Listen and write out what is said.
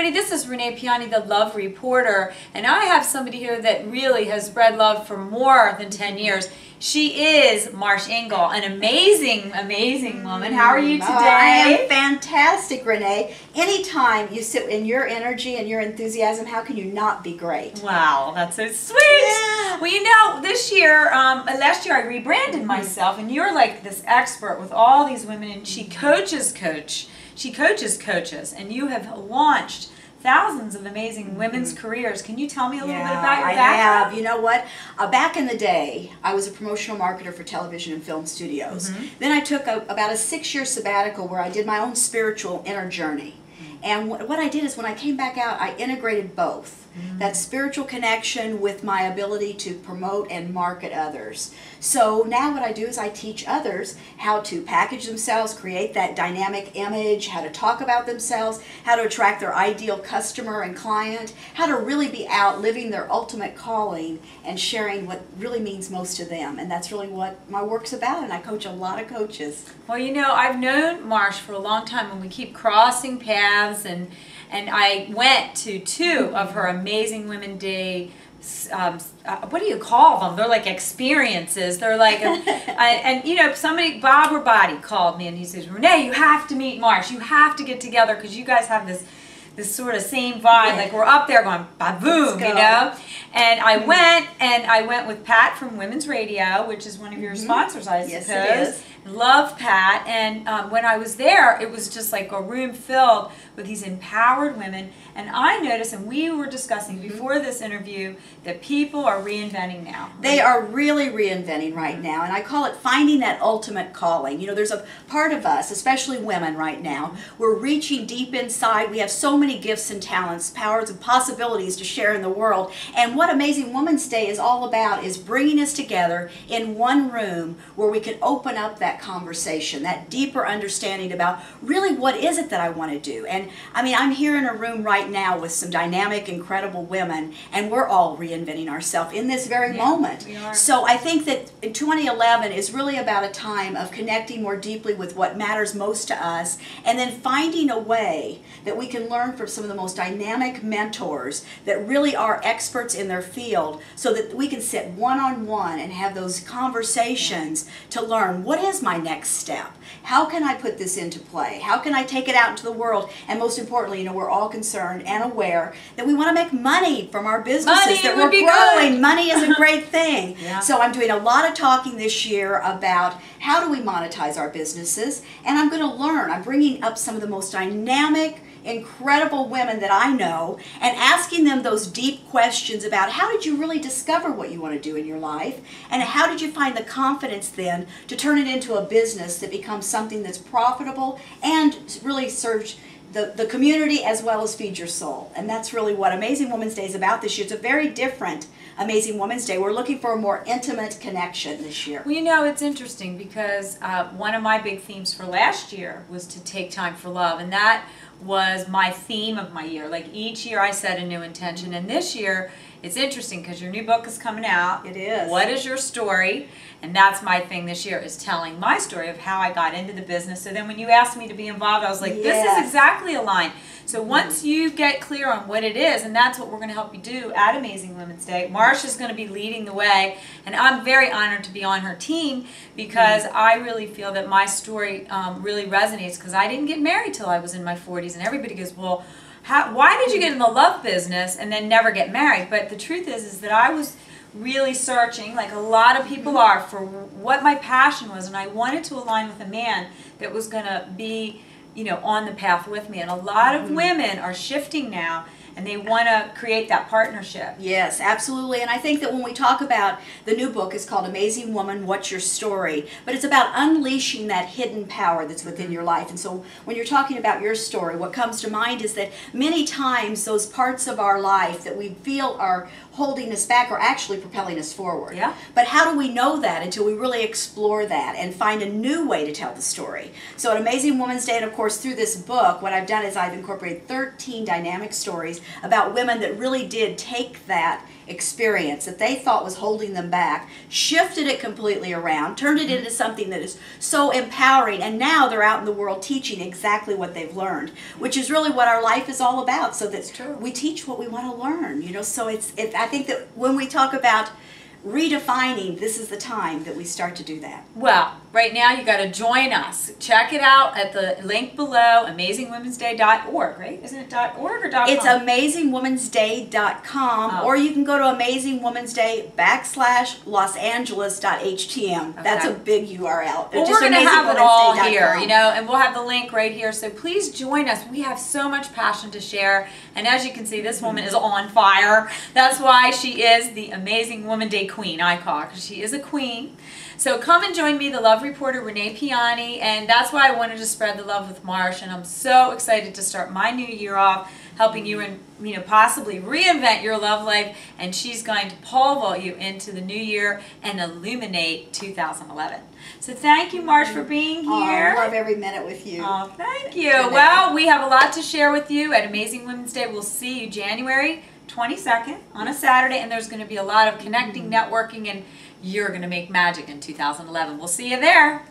everybody, this is Renee Piane, the Love Reporter, and I have somebody here that really has spread love for more than 10 years. She is Marsh Engle, an amazing, amazing woman. How are you today? I am fantastic, Renee. Anytime you sit in your energy and your enthusiasm, how can you not be great? Wow, that's so sweet. Yeah. Well, you know, this year, last year I rebranded myself, and you're like this expert with all these women, and she coaches coaches, and you have launched thousands of amazing women's careers. Can you tell me a little bit about your background? I have. You know what? Back in the day, I was a promotional marketer for television and film studios. Then I took about a 6-year sabbatical where I did my own spiritual inner journey. And what I did is when I came back out, I integrated both. That spiritual connection with my ability to promote and market others. So now what I do is I teach others how to package themselves, create that dynamic image, how to talk about themselves, how to attract their ideal customer and client, how to really be out living their ultimate calling and sharing what really means most to them. And that's really what my work's about, and I coach a lot of coaches. Well, you know, I've known Marsh for a long time, and we keep crossing paths, and I went to 2 of her Amazing Women Day, what do you call them? They're like experiences. They're like, and you know, Bob Rabati called me and he says, Renee, you have to meet Marsh. You have to get together because you guys have this sort of same vibe, like we're up there going ba-boom, you know? And I went with Pat from Women's Radio, which is one of your sponsors, I suppose. Yes, it is. Love Pat, and when I was there, it was just like a room filled with these empowered women, and I noticed, and we were discussing before this interview, that people are reinventing now. They are really reinventing right now, and I call it finding that ultimate calling. You know, there's a part of us, especially women right now, we're reaching deep inside. We have so many gifts and talents, powers and possibilities to share in the world, and what Amazing Women's Day is all about is bringing us together in one room where we can open up that conversation, that deeper understanding about really what is it that I want to do. And I mean, I'm here in a room right now with some dynamic, incredible women, and we're all reinventing ourselves in this very moment. We are. So I think that in 2011 is really about a time of connecting more deeply with what matters most to us, and then finding a way that we can learn from some of the most dynamic mentors that really are experts in their field, so that we can sit one-on-one and have those conversations to learn what is my next step. How can I put this into play? How can I take it out into the world? And most importantly, you know, we're all concerned and aware that we want to make money from our businesses, that we're growing. Money is a great thing. So I'm doing a lot of talking this year about how do we monetize our businesses, and I'm going to learn. I'm bringing up some of the most dynamic, incredible women that I know and asking them those deep questions about how did you really discover what you want to do in your life, and how did you find the confidence then to turn it into a business that becomes something that's profitable and really serves the community as well as feed your soul. And that's really what Amazing Women's Day is about this year. It's a very different Amazing Women's Day. We're looking for a more intimate connection this year. Well, you know, it's interesting because one of my big themes for last year was to take time for love, and that was my theme of my year. Like each year I set a new intention, and this year it's interesting because your new book is coming out. It is. What is your story? And that's my thing this year, is telling my story of how I got into the business. So then when you asked me to be involved, I was like, this is exactly aligned. So once you get clear on what it is, and that's what we're going to help you do at Amazing Women's Day, Marsh is going to be leading the way, and I'm very honored to be on her team because I really feel that my story really resonates, because I didn't get married till I was in my 40s, and everybody goes, well, why did you get in the love business and then never get married? But the truth is that I was really searching, like a lot of people are, for what my passion was, and I wanted to align with a man that was going to be, you know, on the path with me. And a lot of women are shifting now, and they want to create that partnership. Yes, absolutely. And I think that when we talk about the new book, it's called Amazing Woman, What's Your Story? But it's about unleashing that hidden power that's within your life. And so when you're talking about your story, what comes to mind is that many times those parts of our life that we feel are holding us back are actually propelling us forward. Yeah. But how do we know that until we really explore that and find a new way to tell the story? So at Amazing Women's Day, and of course through this book, what I've done is I've incorporated 13 dynamic stories about women that really did take that experience that they thought was holding them back, shifted it completely around, turned it into something that is so empowering, and now they're out in the world teaching exactly what they've learned, which is really what our life is all about, so that we teach what we want to learn, you know. So I think that when we talk about redefining, this is the time that we start to do that. Well, right now you got to join us. Check it out at the link below, amazingwomensday.org, right? Isn't it .org or .com? It's amazingwomensday.com, or you can go to amazingwomensday.losangeles.htm. Okay. That's a big URL. Well, we're going to have it all here, you know, and we'll have the link right here. So please join us. We have so much passion to share. And as you can see, this woman is on fire. That's why she is the Amazing Woman Day Queen, I call her, because she is a queen. So come and join me, the love reporter Renee Piane, and that's why I wanted to spread the love with Marsh, and I'm so excited to start my new year off helping you and possibly reinvent your love life, and she's going to pole vault you into the new year and illuminate 2011. So thank you, Marsh, for being here. I love every minute with you. Oh, thank you. Well, we have a lot to share with you at Amazing Women's Day. We'll see you January 22nd on a Saturday, and there's going to be a lot of connecting, networking, and you're going to make magic in 2011. We'll see you there.